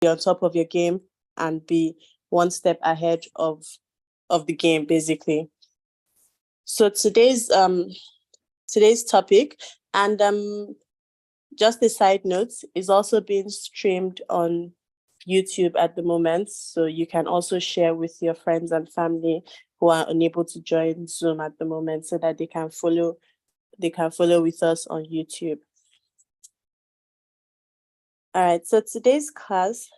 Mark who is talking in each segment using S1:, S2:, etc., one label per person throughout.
S1: on top of your game and be one step ahead of the game, basically. So today's topic, and just a side note, is also being streamed on YouTube at the moment. So you can also share with your friends and family who are unable to join Zoom at the moment, so that they can follow with us on YouTube. All right, so today's class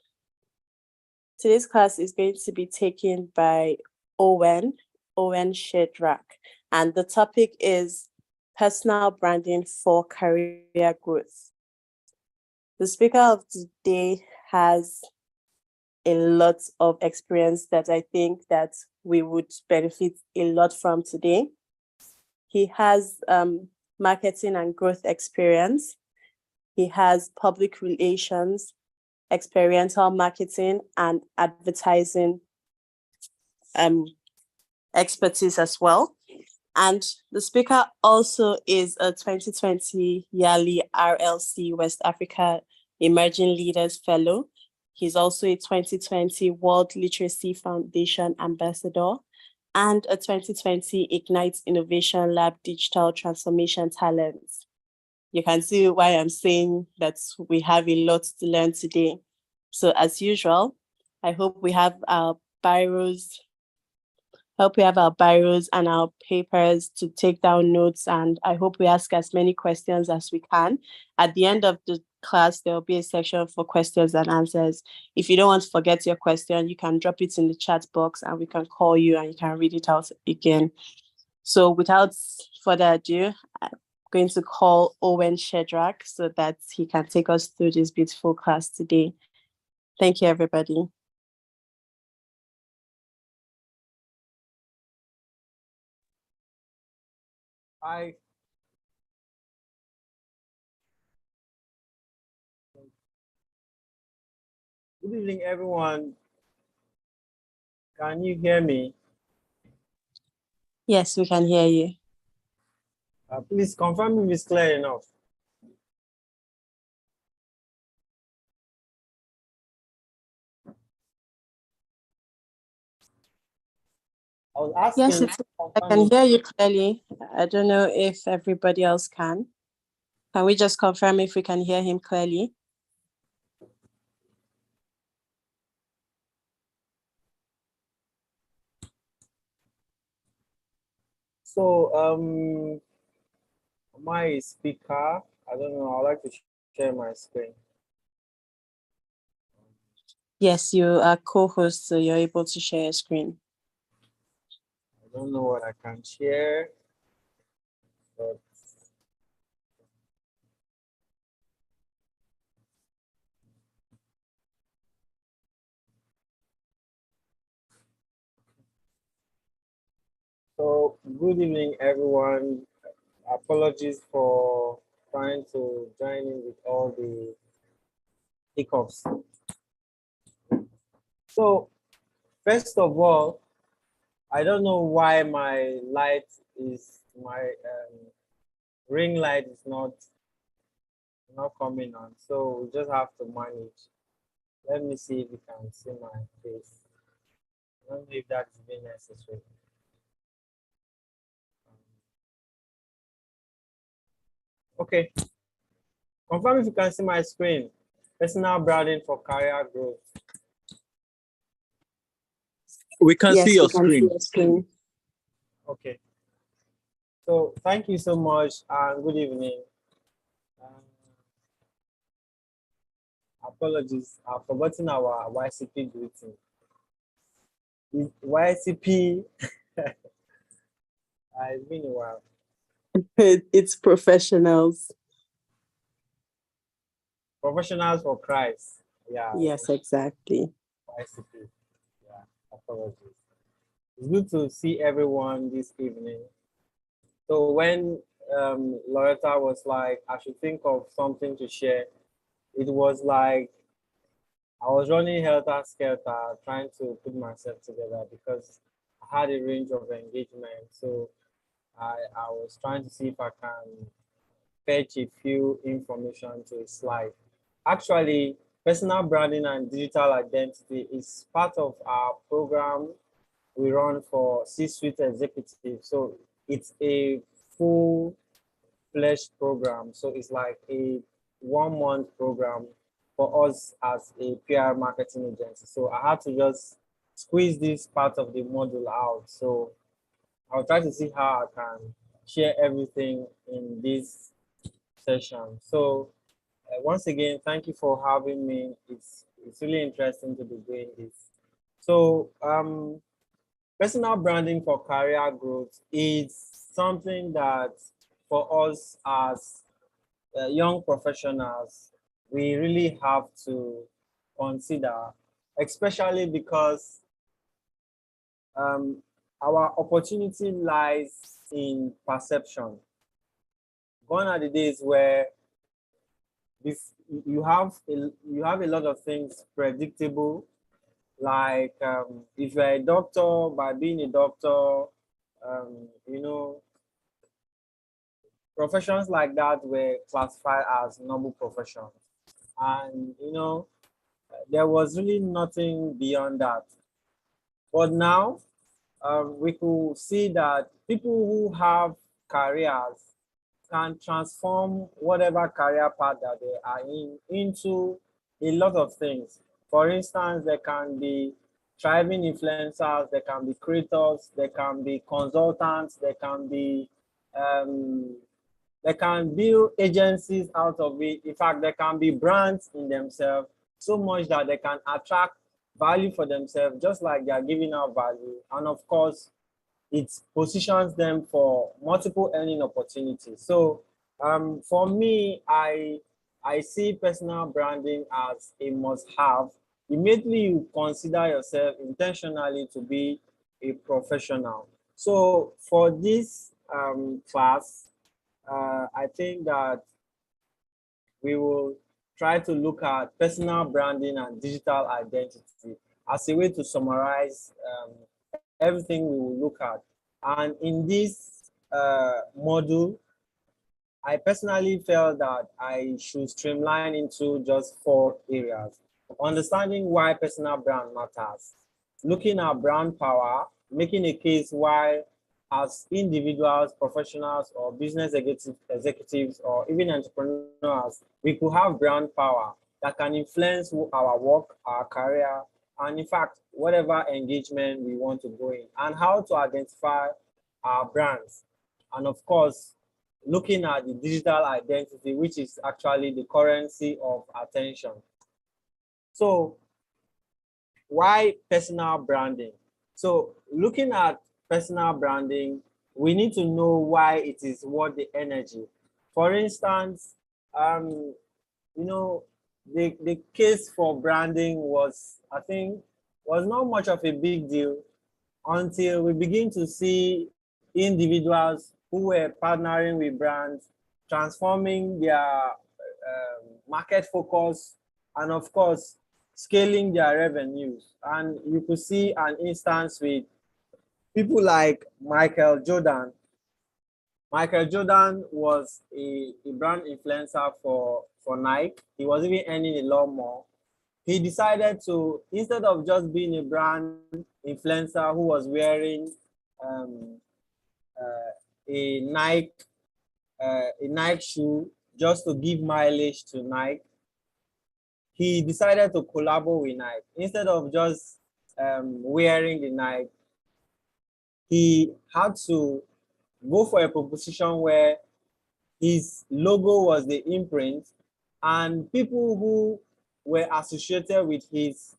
S1: is going to be taken by Owen Shedrack, and the topic is personal branding for career growth. The speaker of today has a lot of experience that I think that we would benefit a lot from today. He has marketing and growth experience. He has public relations, experiential marketing, and advertising expertise as well. And the speaker also is a 2020 yearly RLC West Africa Emerging Leaders Fellow. He's also a 2020 World Literacy Foundation Ambassador and a 2020 Ignite Innovation Lab Digital Transformation Talents. You can see why I'm saying that we have a lot to learn today. So as usual, I hope we have our biros and our papers to take down notes, and I hope we ask as many questions as we can. At the end of the class, there will be a section for questions and answers. If you don't want to forget your question, you can drop it in the chat box and we can call you and you can read it out again. So without further ado, I'm going to call Owen Shedrack so that he can take us through this beautiful class today. Thank you, everybody.
S2: Hi. Good evening, everyone. Can you hear me?
S1: Yes, we can hear you.
S2: Please confirm if it's clear enough. I was asking.
S1: Yes, I can hear you clearly. I don't know if everybody else can. Can we just confirm if we can hear him clearly?
S2: So, my speaker, I don't know, I'd like to share my screen.
S1: Yes, you are co-host, so you're able to share your screen.
S2: I don't know what I can share, but so good evening, everyone. Apologies for trying to join in with all the hiccups. So, first of all, I don't know why my ring light is not coming on. So we just have to manage. Let me see if you can see my face. I don't know if that's been necessary. Okay. Confirm if you can see my screen. Personal branding for career growth.
S3: We can see your screen.
S2: Okay. So thank you so much and good evening. Apologies, I've forgotten our YCP greeting. YCP. It's been a while.
S1: It's professionals.
S2: Professionals for Christ. Yeah.
S1: Yes, exactly.
S2: YCP. Yeah, apologies. It's good to see everyone this evening. So when Loretta was like, I should think of something to share, it was like I was running helter-skelter, trying to put myself together because I had a range of engagement. So I was trying to see if I can fetch a few information to a slide. Actually, personal branding and digital identity is part of our program we run for C-suite executives. So it's a full-fledged program. So it's like a 1-month program for us as a PR marketing agency. So I had to just squeeze this part of the module out. So I'll try to see how I can share everything in this session. So once again, thank you for having me. It's really interesting to be doing this. So personal branding for career growth is something that for us as young professionals, we really have to consider, especially because our opportunity lies in perception. Gone are the days where if you have a lot of things predictable, like if you're a doctor, by being a doctor, you know, professions like that were classified as noble professions, and you know, there was really nothing beyond that. But now we could see that people who have careers can transform whatever career path that they are in into a lot of things. For instance, there can be thriving influencers, there can be creators, there can be consultants, there can be they can build agencies out of it. In fact, there can be brands in themselves so much that they can attract value for themselves, just like they are giving out value. And of course, it positions them for multiple earning opportunities. So for me, I see personal branding as a must-have. Immediately you consider yourself intentionally to be a professional. So for this class, I think that we will try to look at personal branding and digital identity as a way to summarize everything we will look at. And in this module, I personally felt that I should streamline into just 4 areas. Understanding why personal brand matters, looking at brand power, making a case why as individuals, professionals, or business executives, or even entrepreneurs, we could have brand power that can influence our work, our career, and in fact, whatever engagement we want to go in, and how to identify our brands. And of course, looking at the digital identity, which is actually the currency of attention. So why personal branding? So looking at personal branding, we need to know why it is worth the energy. For instance, you know, the case for branding was, I think, was not much of a big deal until we begin to see individuals who were partnering with brands, transforming their market focus, and of course, scaling their revenues. And you could see an instance with people like Michael Jordan. Michael Jordan was a brand influencer for Nike. He was even earning a lot more. He decided to, instead of just being a brand influencer who was wearing a Nike shoe just to give mileage to Nike, he decided to collaborate with Nike. Instead of just wearing the Nike, he had to go for a proposition where his logo was the imprint, and people who were associated with his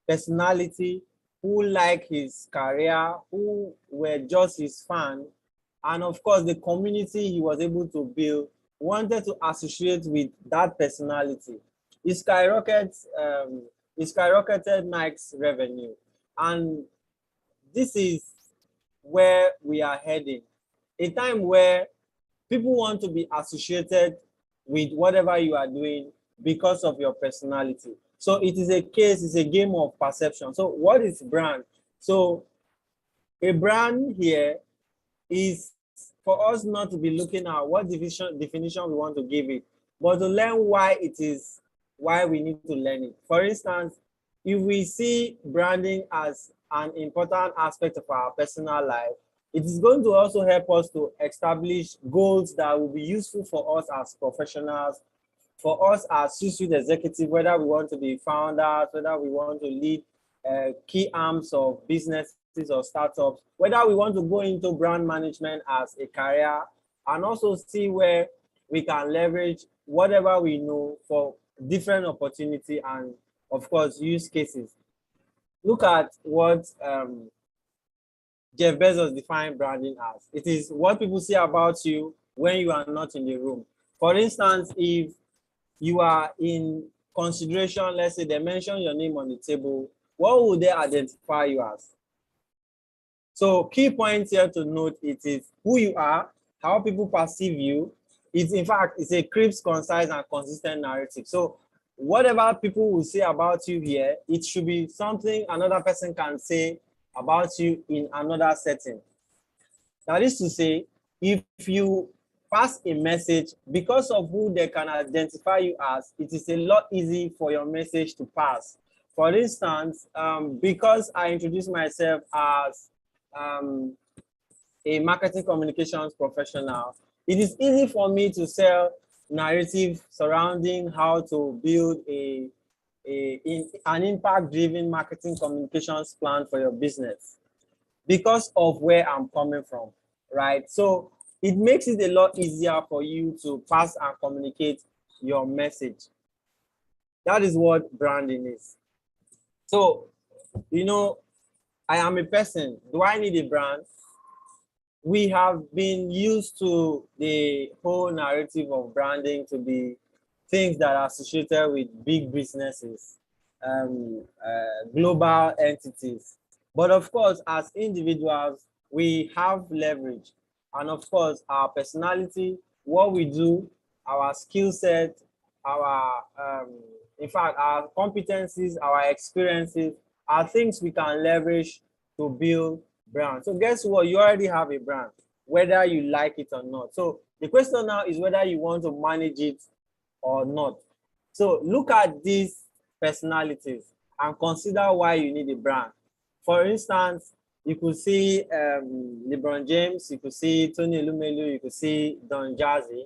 S2: personality, who like his career, who were just his fan, and of course the community he was able to build wanted to associate with that personality. It skyrocketed Nike's revenue, and this is where we are heading. A time where people want to be associated with whatever you are doing because of your personality. So it is a case, it's a game of perception. So what is brand? So a brand here is for us not to be looking at what definition we want to give it, but to learn why it is why we need to learn it. For instance, if we see branding as an important aspect of our personal life, it is going to also help us to establish goals that will be useful for us as professionals, for us as C-suite executives, whether we want to be founders, whether we want to lead key arms of businesses or startups, whether we want to go into brand management as a career, and also see where we can leverage whatever we know for different opportunity and, of course, use cases. Look at what Jeff Bezos defined branding as. It is what people say about you when you are not in the room. For instance, if you are in consideration, let's say they mention your name on the table, what would they identify you as? So key points here to note, it is who you are, how people perceive you. It's, in fact, it's a crisp, concise, and consistent narrative. So whatever people will say about you here, it should be something another person can say about you in another setting. That is to say, if you pass a message because of who they can identify you as, it is a lot easy for your message to pass. For instance, because I introduce myself as a marketing communications professional, it is easy for me to sell narrative surrounding how to build an impact-driven marketing communications plan for your business because of where I'm coming from, right? So it makes it a lot easier for you to pass and communicate your message. That is what branding is. So, you know, I am a person. Do I need a brand? We have been used to the whole narrative of branding to be things that are associated with big businesses, global entities. But of course, as individuals, we have leverage. And of course, our personality, what we do, our skill set, our, in fact, our competencies, our experiences are things we can leverage to build brand. So guess what? You already have a brand, whether you like it or not. So the question now is whether you want to manage it or not. So look at these personalities and consider why you need a brand. For instance, you could see LeBron James, you could see Tony Elumelu, you could see Don Jazzy.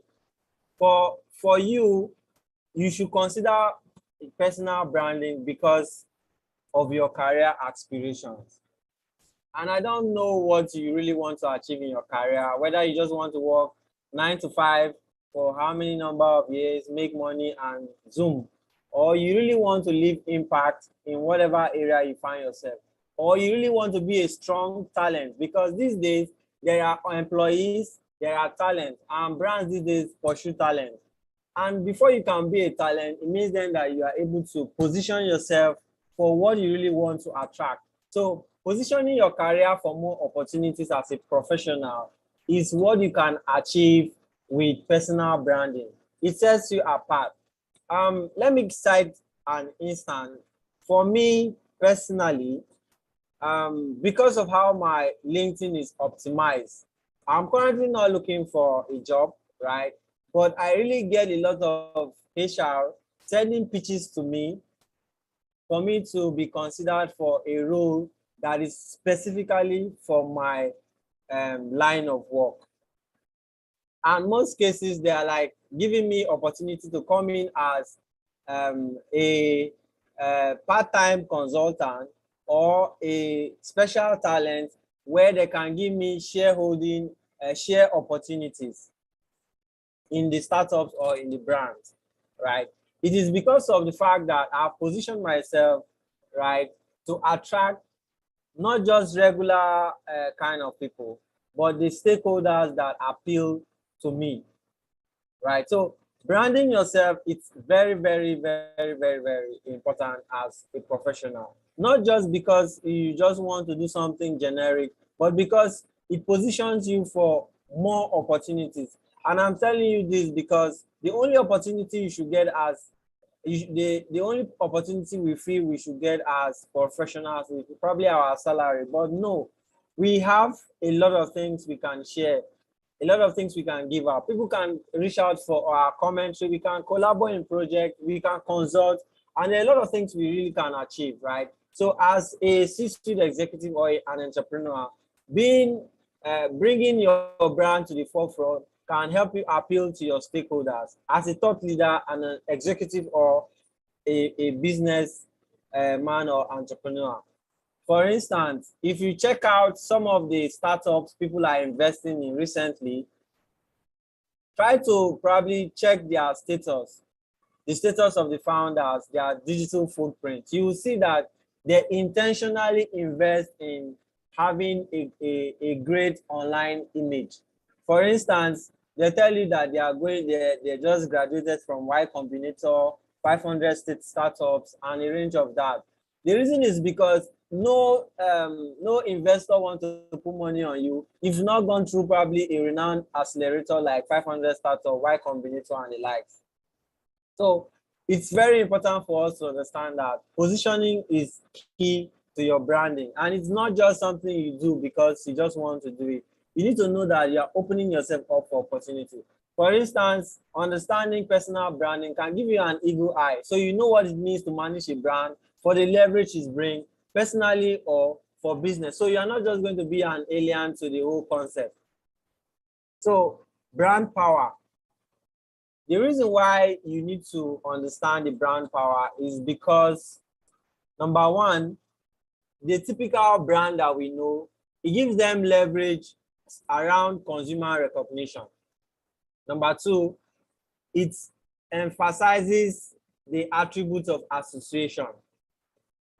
S2: For you, you should consider personal branding because of your career aspirations. And I don't know what you really want to achieve in your career, whether you just want to work 9 to 5 for how many number of years, make money and zoom, or you really want to leave impact in whatever area you find yourself, or you really want to be a strong talent, because these days there are employees, there are talent, and brands these days pursue talent. And before you can be a talent, it means then that you are able to position yourself for what you really want to attract. So positioning your career for more opportunities as a professional is what you can achieve with personal branding. It sets you apart. Let me cite an instance. For me personally, because of how my LinkedIn is optimized, I'm currently not looking for a job, right? But I really get a lot of HR sending pitches to me for me to be considered for a role that is specifically for my line of work. And most cases, they are like giving me opportunity to come in as a part-time consultant or a special talent where they can give me shareholding, share opportunities in the startups or in the brands, right? It is because of the fact that I've positioned myself, right, to attract not just regular kind of people, but the stakeholders that appeal to me, right? So branding yourself, it's very, very, very, very, very important as a professional. Not just because you just want to do something generic, but because it positions you for more opportunities. And I'm telling you this because the only opportunity you should get as the only opportunity we feel we should get as professionals is probably our salary. But no, we have a lot of things we can share a lot of things we can give out. People can reach out for our commentary, we can collaborate in projects, we can consult, and there are a lot of things we really can achieve, right? So as a C-suite executive or an entrepreneur, bringing your brand to the forefront can help you appeal to your stakeholders as a thought leader and an executive or a business man or entrepreneur. For instance, if you check out some of the startups people are investing in recently, try to probably check their status, the status of the founders, their digital footprint. You will see that they intentionally invest in having a great online image. For instance, they tell you that they just graduated from Y Combinator, 500 state startups, and a range of that. The reason is because no investor wants to put money on you if you've not gone through probably a renowned accelerator like 500 startup, Y Combinator, and the likes. So it's very important for us to understand that positioning is key to your branding, and it's not just something you do because you just want to do it. You need to know that you're opening yourself up for opportunity. For instance, understanding personal branding can give you an eagle eye, so you know what it means to manage a brand for the leverage it brings personally or for business. So you're not just going to be an alien to the whole concept. So brand power. The reason why you need to understand the brand power is because, number one, the typical brand that we know, it gives them leverage around consumer recognition. Number two, it emphasizes the attributes of association.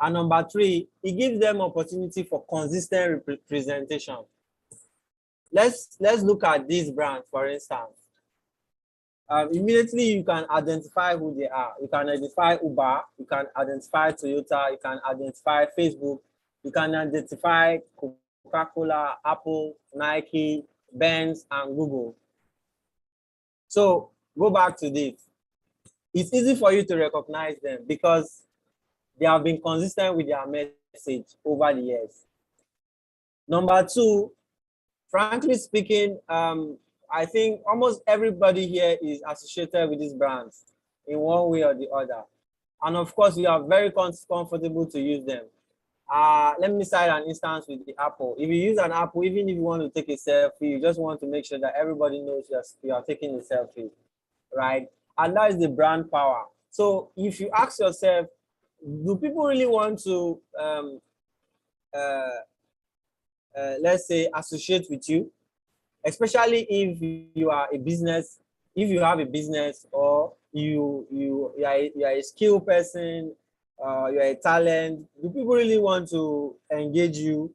S2: And number three, it gives them opportunity for consistent representation. Let's look at this brand, for instance. Immediately you can identify who they are. You can identify Uber, you can identify Toyota, you can identify Facebook, you can identify Coca-Cola, Apple, Nike, Benz, and Google. So go back to this. It's easy for you to recognize them because they have been consistent with their message over the years. Number two, frankly speaking, I think almost everybody here is associated with these brands in one way or the other. And of course, we are very comfortable to use them. Let me cite an instance with the Apple. If you use an Apple, even if you want to take a selfie, you just want to make sure that everybody knows you are taking a selfie, right? And that is the brand power. So if you ask yourself, do people really want to, let's say, associate with you? Especially if you are a business, if you have a business, or you are a skilled person, you're a talent. Do people really want to engage you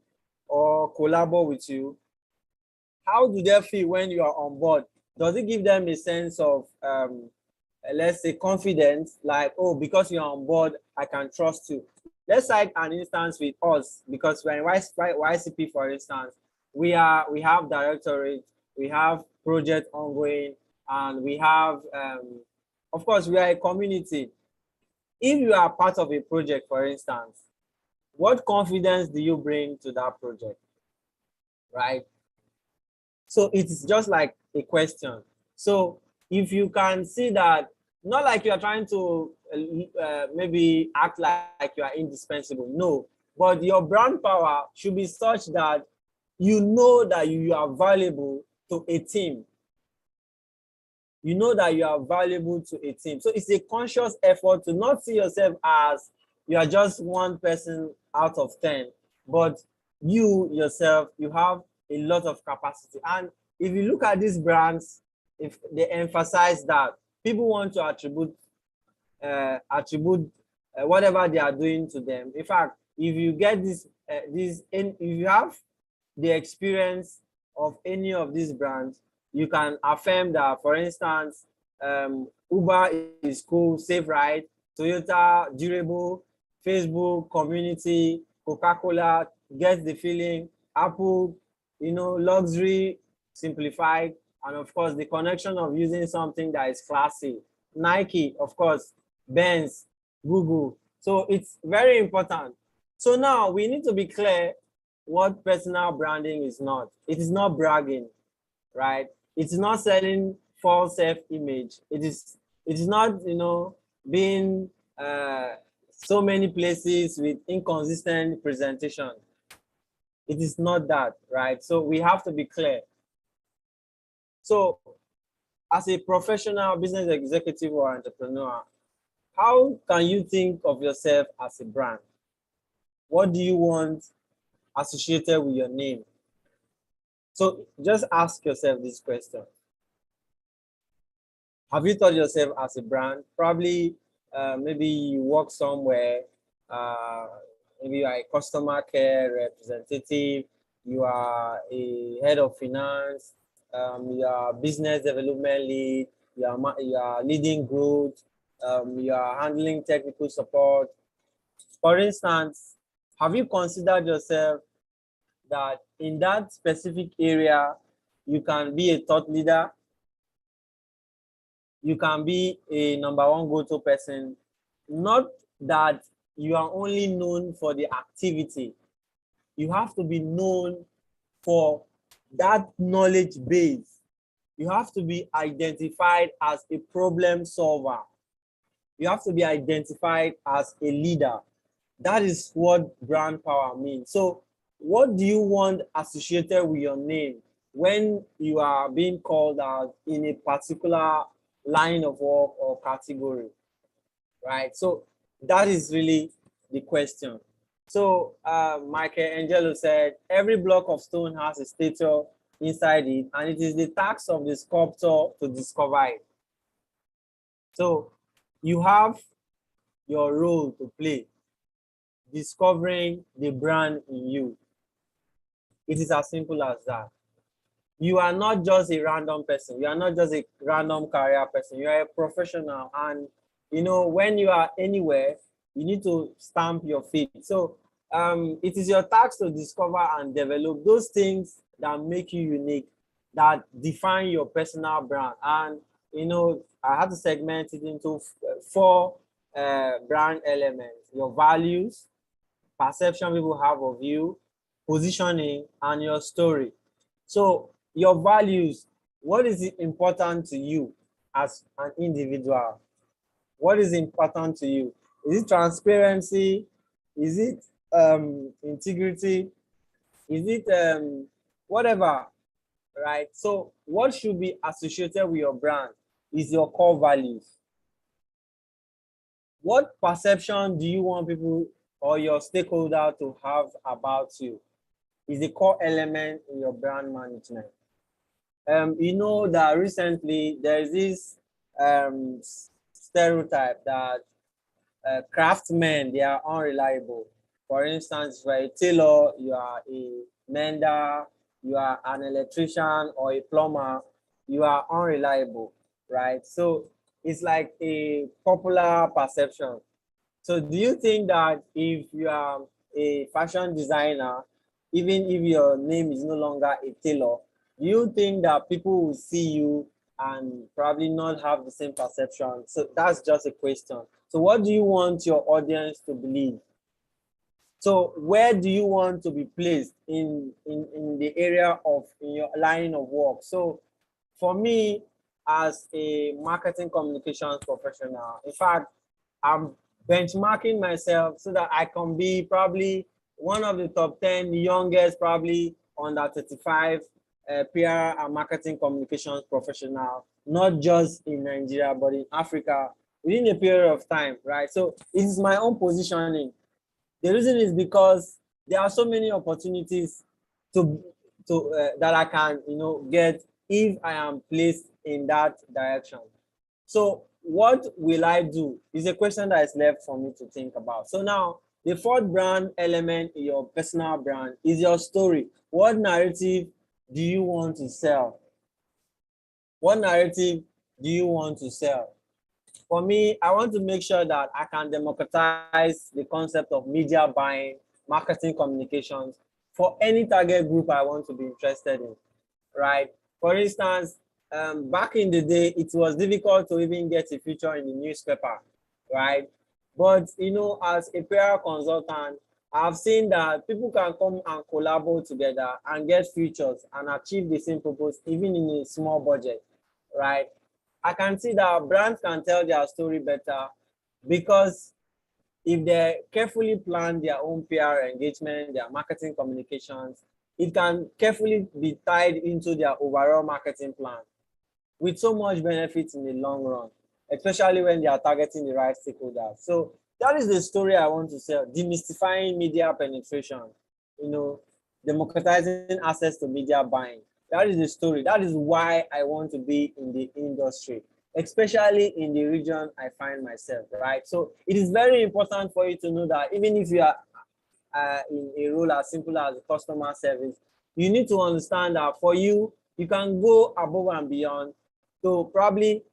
S2: or collaborate with you? How do they feel when you are on board? Does it give them a sense of, let's say, confidence, like, oh, because you're on board, I can trust you? Let's cite an instance with us, because when YCP, for instance, we have directorate, we have project ongoing, and we have, of course, we are a community. If you are part of a project, for instance, what confidence do you bring to that project, right? So it's just like a question. So if you can see that, not like you are trying to maybe act like you are indispensable, no, but your brand power should be such that you know that you are valuable to a team. You know that you are valuable to a team. So it's a conscious effort to not see yourself as you are just one person out of 10, but you yourself, you have a lot of capacity. And if you look at these brands, if they emphasize that people want to attribute whatever they are doing to them. In fact, if you get if you have the experience of any of these brands, you can affirm that, for instance, Uber is cool, safe ride, Toyota, durable, Facebook, community, Coca-Cola, get the feeling, Apple, luxury, simplified, and of course, the connection of using something that is classy. Nike, of course, Benz, Google. So it's very important. So now we need to be clear what personal branding is not. It is not bragging, right? It's not selling false self-image. It is not, being so many places with inconsistent presentation. It is not that, right? So we have to be clear. So as a professional business executive or entrepreneur, how can you think of yourself as a brand? What do you want associated with your name? So just ask yourself this question. Have you thought yourself as a brand? Probably, maybe you work somewhere, maybe you are a customer care representative, you are a head of finance, you are business development lead, you are leading growth, you are handling technical support. For instance, have you considered yourself that in that specific area, you can be a thought leader, you can be a number one go-to person, not that you are only known for the activity. You have to be known for that knowledge base. You have to be identified as a problem solver. You have to be identified as a leader. That is what brand power means. So what do you want associated with your name when you are being called out in a particular line of work or category, right? So that is really the question. So Michelangelo said, every block of stone has a statue inside it, and it is the task of the sculptor to discover it. So you have your role to play, discovering the brand in you. It is as simple as that. You are not just a random person. You are not just a random career person. You are a professional. And, when you are anywhere, you need to stamp your feet. So it is your task to discover and develop those things that make you unique, that define your personal brand. And, I have to segment it into four brand elements: your values, perception people have of you, positioning, and your story. So your values, what is important to you as an individual? What is important to you? Is it transparency? Is it integrity? Is it whatever, right? So what should be associated with your brand is your core values. What perception do you want people or your stakeholder to have about you? Is a core element in your brand management. You know that recently there is this stereotype that craftsmen, they are unreliable. For instance, if you are a tailor, you are a mender, you are an electrician or a plumber, you are unreliable, right? So it's like a popular perception. So do you think that if you are a fashion designer, even if your name is no longer a tailor, do you think that people will see you and probably not have the same perception? So that's just a question. So what do you want your audience to believe? So where do you want to be placed in the area of in your line of work? So for me, as a marketing communications professional, in fact, I'm benchmarking myself so that I can be probably one of the top 10 youngest, probably under 35 PR and marketing communications professional, not just in Nigeria, but in Africa within a period of time, right? So it is my own positioning. The reason is because there are so many opportunities to that I can, get if I am placed in that direction. So what will I do is a question that is left for me to think about. So now the fourth brand element in your personal brand is your story. What narrative do you want to sell? What narrative do you want to sell? For me, I want to make sure that I can democratize the concept of media buying, marketing communications for any target group I want to be interested in, right? For instance, back in the day, it was difficult to even get a feature in the newspaper, right? But, as a PR consultant, I've seen that people can come and collaborate together and get features and achieve the same purpose, even in a small budget, right? I can see that brands can tell their story better because if they carefully plan their own PR engagement, their marketing communications, it can carefully be tied into their overall marketing plan with so much benefit in the long run, especially when they are targeting the right stakeholders. So that is the story I want to sell: demystifying media penetration, democratizing access to media buying. That is the story. That is why I want to be in the industry, especially in the region I find myself, right? So it is very important for you to know that even if you are in a role as simple as customer service, you need to understand that for you, you can go above and beyond to probably,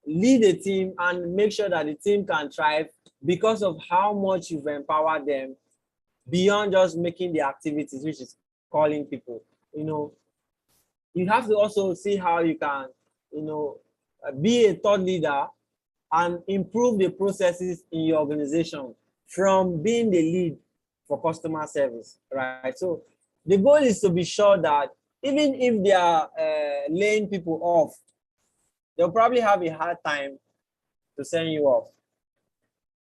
S2: lead a team and make sure that the team can thrive because of how much you've empowered them beyond just making the activities, which is calling people. You have to also see how you can, be a thought leader and improve the processes in your organization from being the lead for customer service, right? So the goal is to be sure that even if they are laying people off, they'll probably have a hard time to send you off.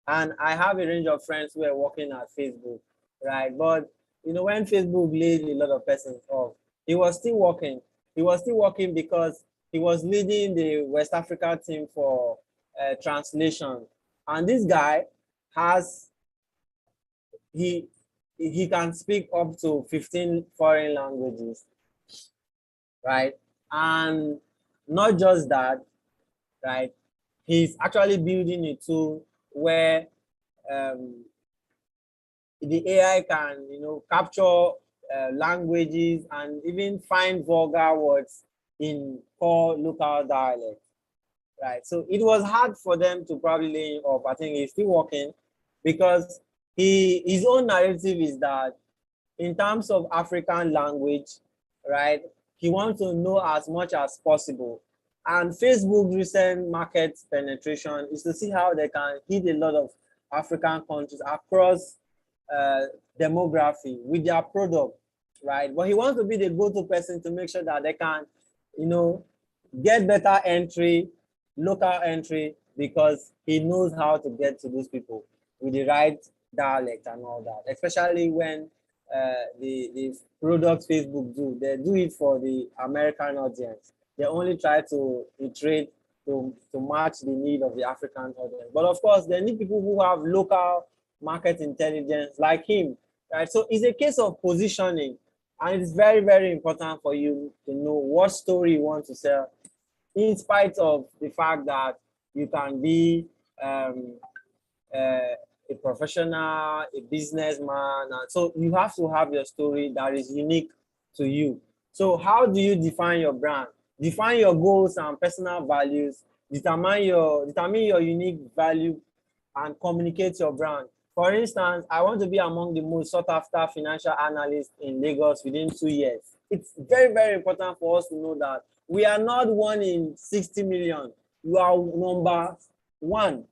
S2: And I have a range of friends who are working at Facebook, right? But when Facebook laid a lot of persons off, he was still working. He was still working because he was leading the West Africa team for translation. And this guy he can speak up to 15 foreign languages, right? And not just that, right? He's actually building a tool where the AI can, capture languages and even find vulgar words in core local dialect, right? So it was hard for them to probably lay him off. I think he's still working because his own narrative is that in terms of African language, right, he wants to know as much as possible. And Facebook's recent market penetration is to see how they can hit a lot of African countries across demography with their product, right? But he wants to be the go-to person to make sure that they can, get better entry, local entry, because he knows how to get to those people with the right dialect and all that, especially when the products Facebook do, they do it for the American audience. They only try to iterate to match the need of the African audience. But of course, they need people who have local market intelligence like him, right? So it's a case of positioning, and it's very, very important for you to know what story you want to sell, in spite of the fact that you can be a professional, a businessman. And so you have to have your story that is unique to you. So how do you define your brand? Define your goals and personal values, determine your unique value, and communicate your brand. For instance, I want to be among the most sought after financial analysts in Lagos within 2 years. It's very, very important for us to know that we are not 1 in 60 million. You are number 1.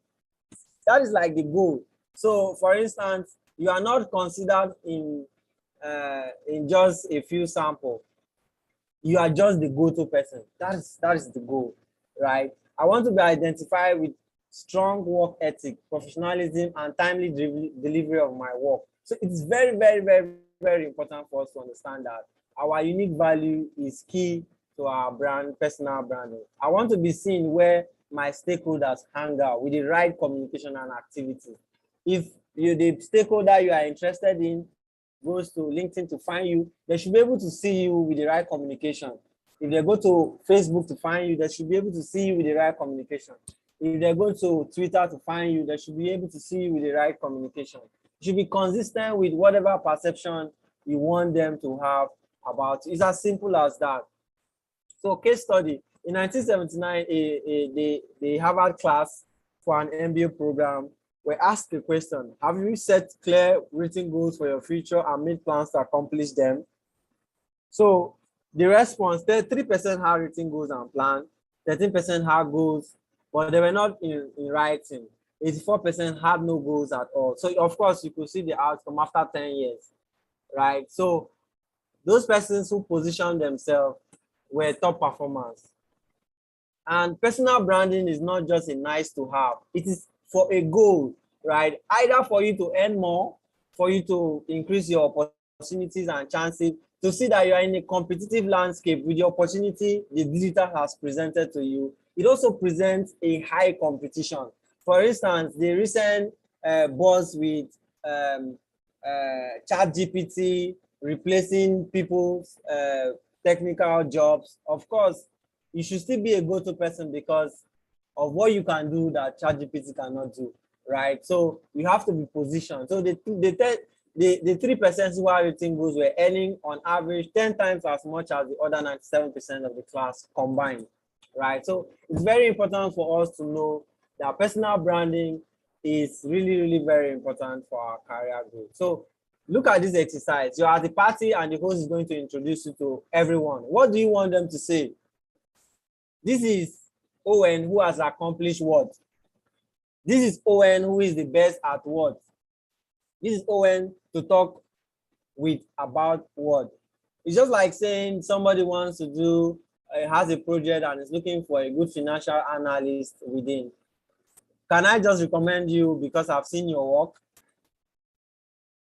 S2: That is like the goal. So, for instance, you are not considered in just a few samples. You are just the go-to person. That is the goal, right? I want to be identified with strong work ethic, professionalism, and timely delivery of my work. So it's very, very, very, very important for us to understand that our unique value is key to our brand, personal branding. I want to be seen where my stakeholders hang out with the right communication and activity. If the stakeholder you are interested in goes to LinkedIn to find you, they should be able to see you with the right communication. If they go to Facebook to find you, they should be able to see you with the right communication. If they go to Twitter to find you, they should be able to see you with the right communication. You should be consistent with whatever perception you want them to have about you. It's as simple as that. So, case study. In 1979, the Harvard class for an MBA program were asked the question: have you set clear written goals for your future and made plans to accomplish them? So the response, 3% had written goals and plans, 13% had goals, but they were not in writing. 84% had no goals at all. So of course you could see the outcome after 10 years, right? So those persons who positioned themselves were top performers. And personal branding is not just a nice to have, it is for a goal, right? Either for you to earn more, for you to increase your opportunities and chances, to see that you are in a competitive landscape with the opportunity the digital has presented to you. It also presents a high competition. For instance, the recent buzz with ChatGPT replacing people's technical jobs. Of course, you should still be a go-to person because of what you can do that ChatGPT cannot do, right? So you have to be positioned. So the 3% who are rating goals were earning on average 10 times as much as the other 97% of the class combined, right? So it's very important for us to know that personal branding is really, really very important for our career growth. So look at this exercise. You're at the party and the host is going to introduce you to everyone. What do you want them to say? This is Owen, who has accomplished what? This is Owen, who is the best at what? This is Owen to talk with about what? It's just like saying somebody wants to do, has a project and is looking for a good financial analyst within. Can I just recommend you because I've seen your work?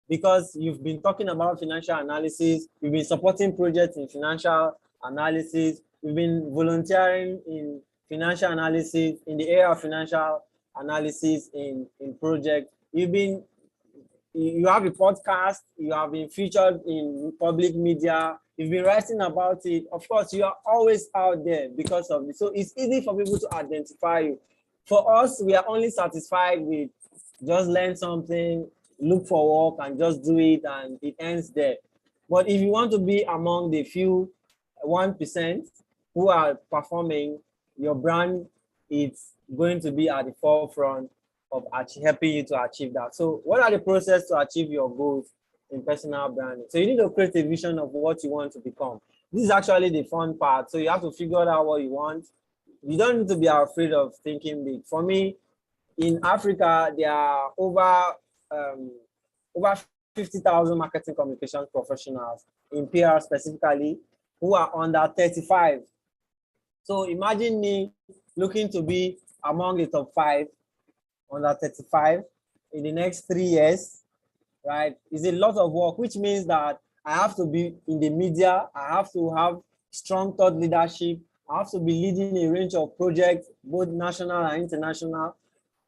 S2: Because you've been talking about financial analysis, you've been supporting projects in financial analysis, you've been volunteering in financial analysis, in the area of financial analysis in projects. You have a podcast, you have been featured in public media, you've been writing about it. Of course, you are always out there because of it. So it's easy for people to identify you. For us, we are only satisfied with just learn something, look for work and just do it and it ends there. But if you want to be among the few 1% who are performing, your brand is going to be at the forefront of helping you to achieve that. So what are the process to achieve your goals in personal branding? So you need to create a vision of what you want to become. This is actually the fun part. So you have to figure out what you want. You don't need to be afraid of thinking big. For me, in Africa, there are over 50,000 marketing communications professionals in PR specifically who are under 35. So imagine me looking to be among the top 5 under 35 in the next 3 years, right? It's a lot of work, which means that I have to be in the media. I have to have strong thought leadership. I have to be leading a range of projects, both national and international.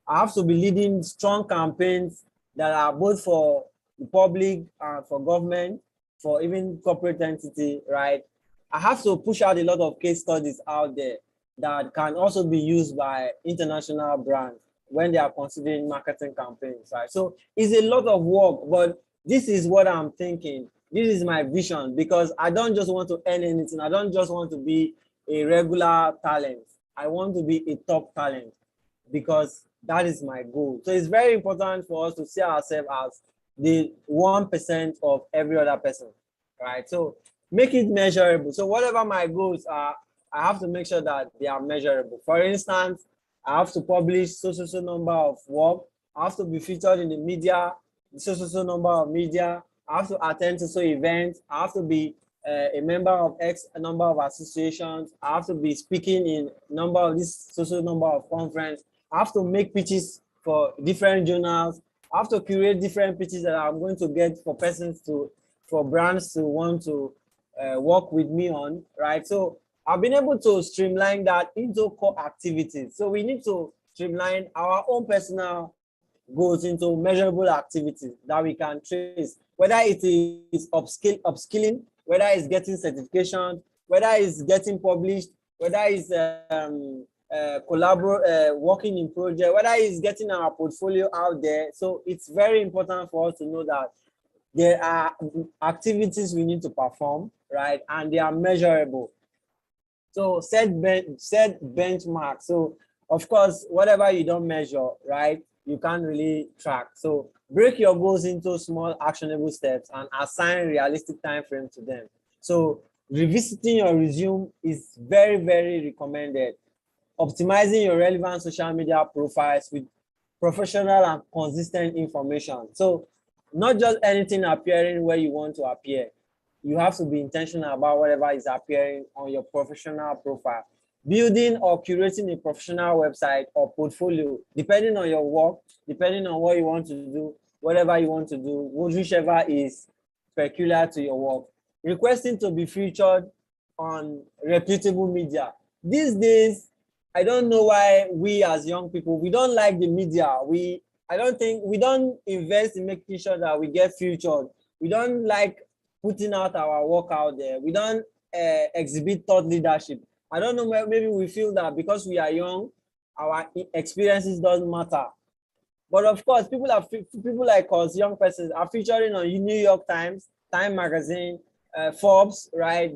S2: I have to be leading strong campaigns that are both for the public and for government, for even corporate entity, right? I have to push out a lot of case studies out there that can also be used by international brands when they are considering marketing campaigns, right? So it's a lot of work, but this is what I'm thinking. This is my vision because I don't just want to earn anything. I don't just want to be a regular talent. I want to be a top talent because that is my goal. So it's very important for us to see ourselves as the 1% of every other person, right? So make it measurable. So whatever my goals are, I have to make sure that they are measurable. For instance, I have to publish so number of work. I have to be featured in the media, so number of media. I have to attend to events. I have to be a member of X number of associations. I have to be speaking in number of this social number of conference. I have to make pitches for different journals. I have to create different pitches that I'm going to get for brands to want to work with me on, right? So I've been able to streamline that into core activities. So we need to streamline our own personal goals into measurable activities that we can trace, whether it is upskilling, whether it's getting certification, whether it's getting published, whether it's working in project, whether it's getting our portfolio out there. So it's very important for us to know that there are activities we need to perform, right? And they are measurable. So set benchmark. So of course, whatever you don't measure, right, you can't really track. So break your goals into small actionable steps and assign realistic time frame to them. So revisiting your resume is very, very recommended. Optimizing your relevant social media profiles with professional and consistent information. So not just anything appearing where you want to appear. You have to be intentional about whatever is appearing on your professional profile. Building or curating a professional website or portfolio, depending on your work, depending on what you want to do, whatever you want to do, whichever is peculiar to your work. Requesting to be featured on reputable media. These days, I don't know why we as young people, we don't like the media. I don't think we don't invest in making sure that we get featured. We don't like putting out our work out there. We don't exhibit thought leadership. I don't know, maybe we feel that because we are young, our experiences don't matter. But of course, people like us, young persons, are featuring on New York Times, Time Magazine, Forbes, right?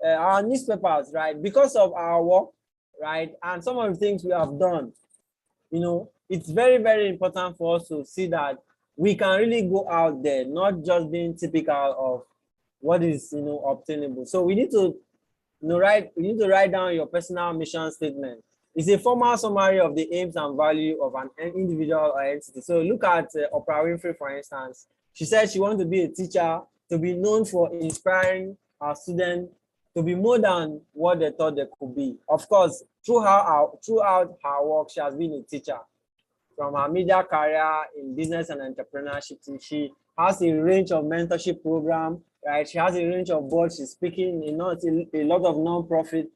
S2: Our newspapers, right? Because of our work, right? And some of the things we have done, you know, it's very, very important for us to see that we can really go out there, not just being typical of what is, you know, obtainable. So we need to, you know, write down your personal mission statement. It's a formal summary of the aims and value of an individual or entity. So look at Oprah Winfrey, for instance. She said she wants to be a teacher, to be known for inspiring our students to be more than what they thought they could be. Of course, throughout her work, she has been a teacher. From her media career in business and entrepreneurship, she has a range of mentorship program, right? She has a range of boards. She's speaking in a lot of non-profit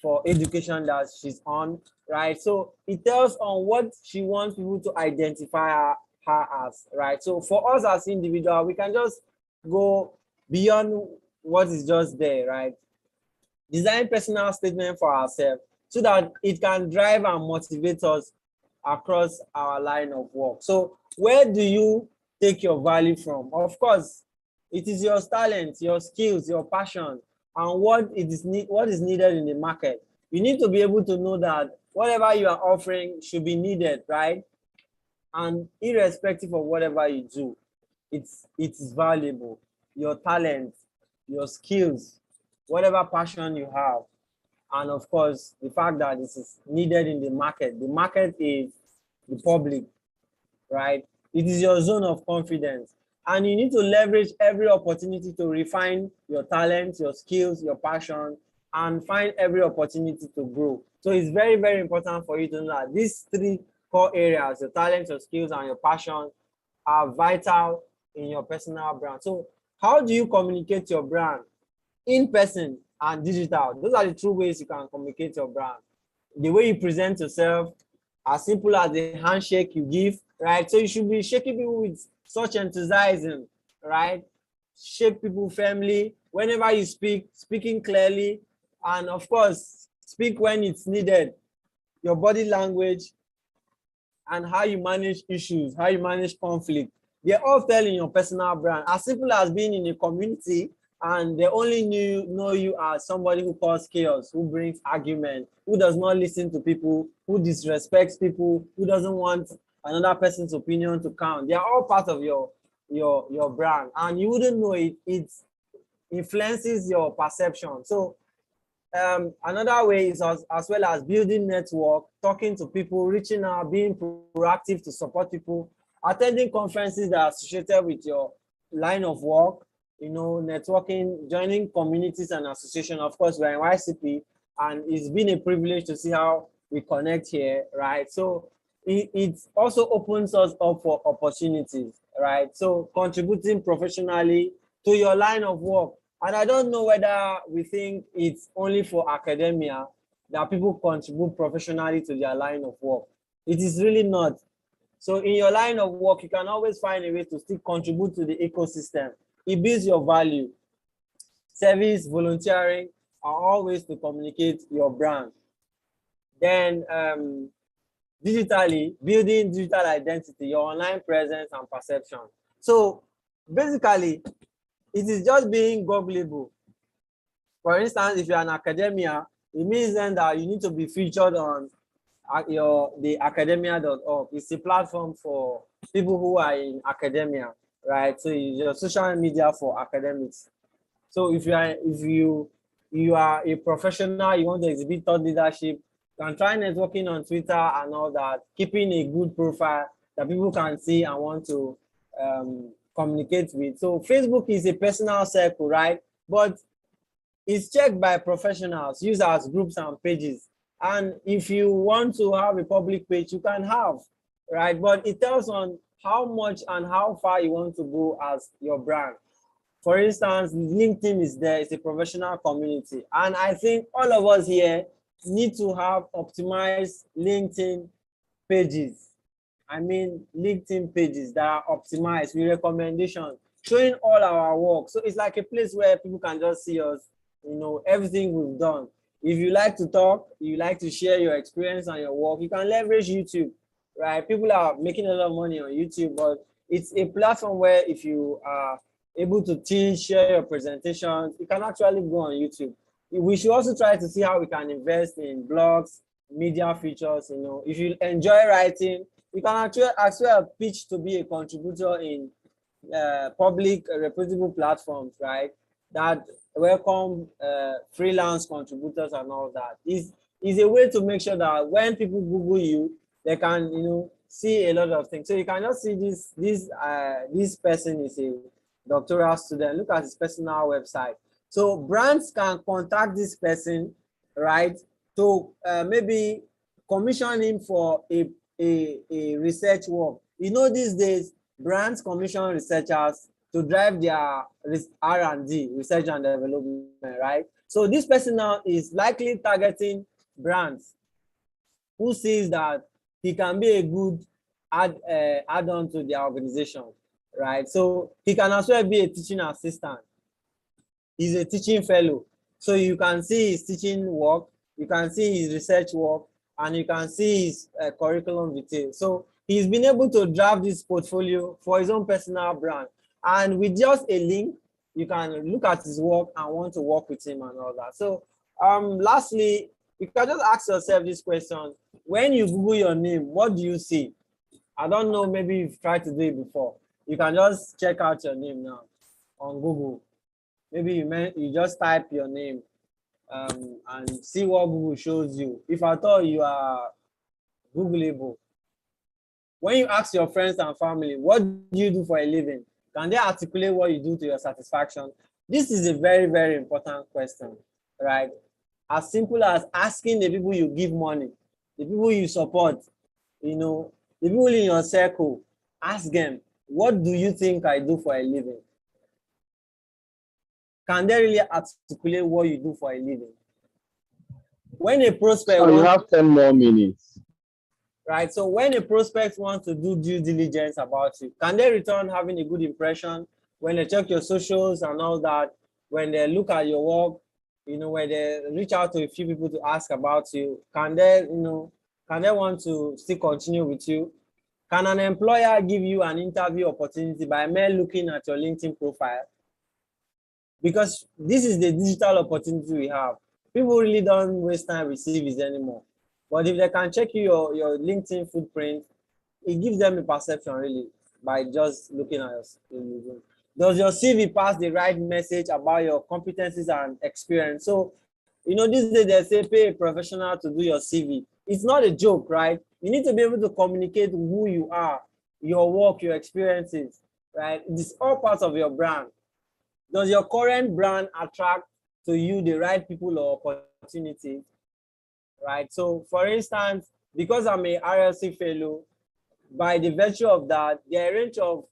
S2: for education that she's on, right? So it tells on what she wants people to identify her as, right? So for us as individuals, we can just go beyond what is just there, right? Design personal statement for ourselves so that it can drive and motivate us across our line of work. So where do you take your value from? Of course, it is your talent, your skills, your passion, and what is needed in the market. You need to be able to know that whatever you are offering should be needed, right? And irrespective of whatever you do, it is valuable. Your talent, your skills, whatever passion you have, and of course, the fact that this is needed in the market. The market is the public, right? It is your zone of confidence. And you need to leverage every opportunity to refine your talents, your skills, your passion, and find every opportunity to grow. So it's very, very important for you to know that these three core areas, your talents, your skills, and your passion, are vital in your personal brand. So how do you communicate your brand? In person and digital. Those are the two ways you can communicate your brand. The way you present yourself, as simple as the handshake you give, right? So you should be shaking people with such enthusiasm, right? Shake people firmly. Whenever you speak, speaking clearly, and of course, speak when it's needed. Your body language and how you manage issues, how you manage conflict, they're all telling your personal brand. As simple as being in a community and they only know you as somebody who causes chaos, who brings argument, who does not listen to people, who disrespects people, who doesn't want another person's opinion to count. They are all part of your brand, and you wouldn't know it. It influences your perception. So another way is as well as building network, talking to people, reaching out, being proactive to support people, attending conferences that are associated with your line of work, you know, networking, joining communities and associations. Of course, we're in YCP, and it's been a privilege to see how we connect here, right? So it also opens us up for opportunities, right? So contributing professionally to your line of work. And I don't know whether we think it's only for academia that people contribute professionally to their line of work. It is really not. So in your line of work, you can always find a way to still contribute to the ecosystem. It builds your value. Service, volunteering are all ways to communicate your brand. Then digitally, building digital identity, your online presence and perception. So basically, it is just being Googleable. For instance, if you're an academia, it means then that you need to be featured on the academia.org. It's a platform for people who are in academia, right? So it's your social media for academics. So if you are a professional, you want to exhibit thought leadership, you can try networking on Twitter and all that, keeping a good profile that people can see and want to communicate with. So Facebook is a personal circle, right? But it's checked by professionals, users, groups, and pages. And if you want to have a public page, you can have, right? But it tells on how much and how far you want to go as your brand. For instance, LinkedIn is there, it's a professional community. And I think all of us here need to have optimized LinkedIn pages. I mean, LinkedIn pages that are optimized with recommendations, showing all our work. So it's like a place where people can just see us, everything we've done. If you like to talk, you like to share your experience and your work, you can leverage YouTube, right? People are making a lot of money on YouTube, but it's a platform where if you are able to teach, share your presentations, you can actually go on YouTube. We should also try to see how we can invest in blogs, media features. If you enjoy writing, you can actually as well pitch to be a contributor in public reputable platforms, right? That welcome freelance contributors and all that. Is a way to make sure that when people Google you, they can see a lot of things. So you can just see this person is a doctoral student. Look at his personal website. So brands can contact this person, right, to maybe commission him for a research work. These days, brands commission researchers to drive their R&D, research and development, right? So this person now is likely targeting brands who sees that he can be a good add-on to their organization, right? So he can as well be a teaching assistant. He's a teaching fellow. So you can see his teaching work, you can see his research work, and you can see his curriculum detail. So he's been able to draft this portfolio for his own personal brand. And with just a link, you can look at his work and want to work with him and all that. So lastly, you can just ask yourself this question. When you Google your name, what do you see? I don't know, maybe you've tried to do it before. You can just check out your name now on Google. Maybe you just type your name and see what Google shows you. If I thought you are Googleable, when you ask your friends and family, what do you do for a living? Can they articulate what you do to your satisfaction? This is a very, very important question, right? As simple as asking the people you give money, the people you support, the people in your circle, ask them, what do you think I do for a living? Can they really articulate what you do for a living? When a prospect
S4: you have 10 more minutes.
S2: Right. So when a prospect wants to do due diligence about you, can they return having a good impression when they check your socials and all that, when they look at your work, when they reach out to a few people to ask about you, can they want to still continue with you? Can an employer give you an interview opportunity by merely looking at your LinkedIn profile? Because this is the digital opportunity we have. People really don't waste time with CVs anymore. But if they can check your LinkedIn footprint, it gives them a perception really by just looking at your LinkedIn. Does your CV pass the right message about your competencies and experience? So, these days they say pay a professional to do your CV. It's not a joke, right? You need to be able to communicate who you are, your work, your experiences, right? It's all parts of your brand. Does your current brand attract to you the right people or opportunities? Right. So, for instance, because I'm a YRC fellow, by the virtue of that, there are a range of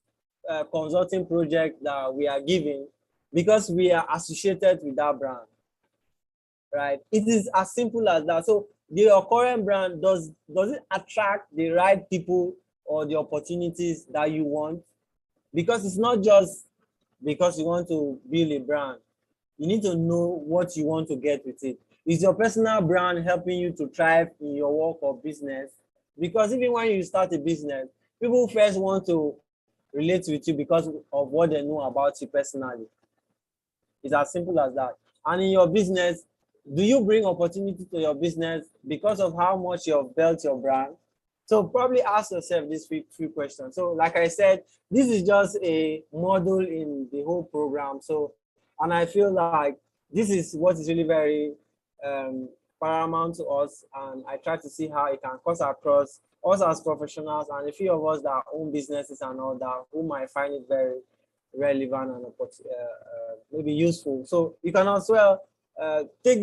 S2: consulting projects that we are giving because we are associated with that brand. Right. It is as simple as that. So, your current brand, does it attract the right people or the opportunities that you want? Because it's not just because you want to build a brand. You need to know what you want to get with it. Is your personal brand helping you to thrive in your work or business? Because even when you start a business, people first want to relate with you because of what they know about you personally. It's as simple as that. And in your business, do you bring opportunity to your business because of how much you have built your brand? So probably ask yourself these few questions. So like I said, this is just a model in the whole program. So, and I feel like this is what is really very paramount to us, and I try to see how it can cut across us as professionals and a few of us that own businesses and all that who might find it very relevant and maybe useful. So you can as well take this